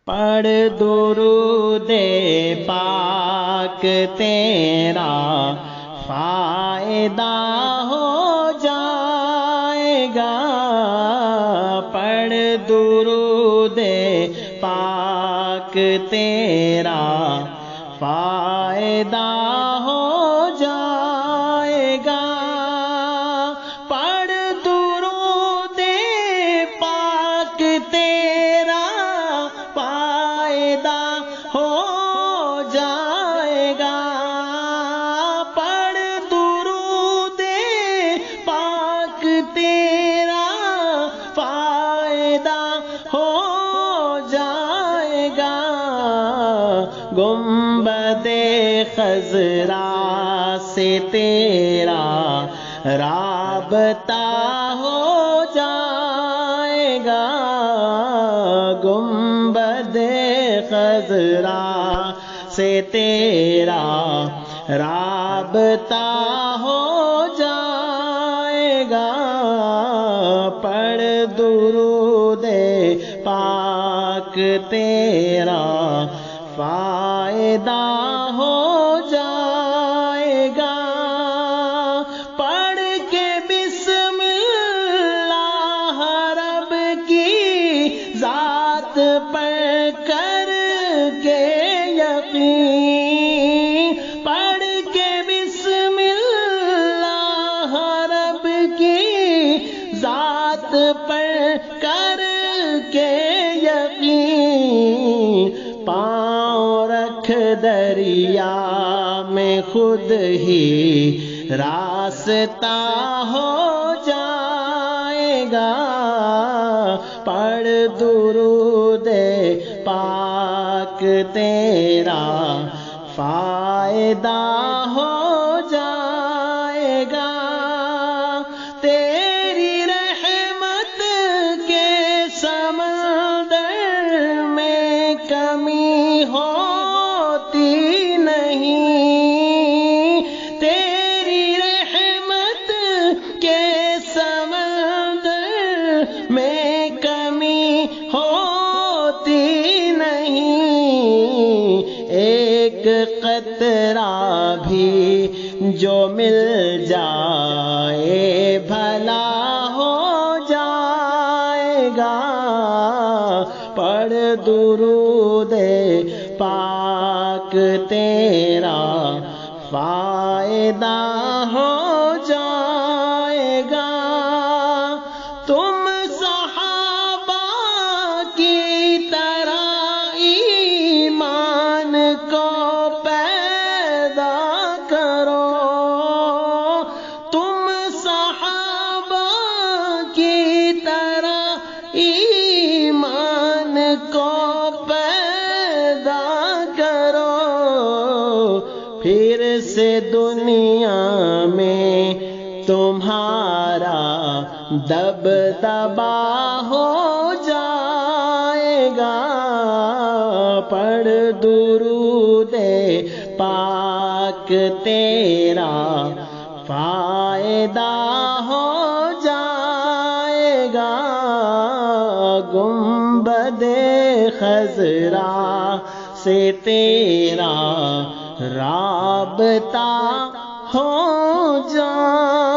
پڑھ درود پاک تیرا فائدہ ہو جائے گا، پڑھ درود پاک تیرا فائدہ ہو جائے گا، پڑھ درود پاک تیرا فائدہ ہو جائے گا، پڑھ درود پاک تیرا فائدہ ہو جائے گا، گنبد خضرا سے تیرا رابطہ ہو جائے گا، گنبد خضرا سے تیرا رابطہ ہو جائے گا، پڑھ درود پاک تیرا فائدہ ہو جائے گا، پڑھ کے بسم اللہ رب کی ذات پر کر کے یقین، پڑھ کے بسم اللہ رب کی ذات پر کر کے یقین، پاؤں رکھ دریا میں خود ہی راستہ ہو جائے گا، پڑھ درود پاک تیرا فائدہ ہو جائے گا، تیری رحمت کے سمندر میں کمی ہوتی نہیں، تیری رحمت کے سمندر میں کمی ہوتی نہیں، ایک قطرہ بھی جو مل جائے بھلا ہو جائے گا، پڑھ درود پاک تیرا فائدہ ہو جائے گا، تم صحابہ کی طرح ایمان کو پیدا کرو، تم صحابہ کی طرح ایمان کو پیدا کرو، پھر سے دنیا میں تمہارا دبدبا ہو جائے گا، پڑھ درود پاک تیرا فائدہ ہو جائے گا، گنبد خضرا سے تیرا رابطہ ہو جائے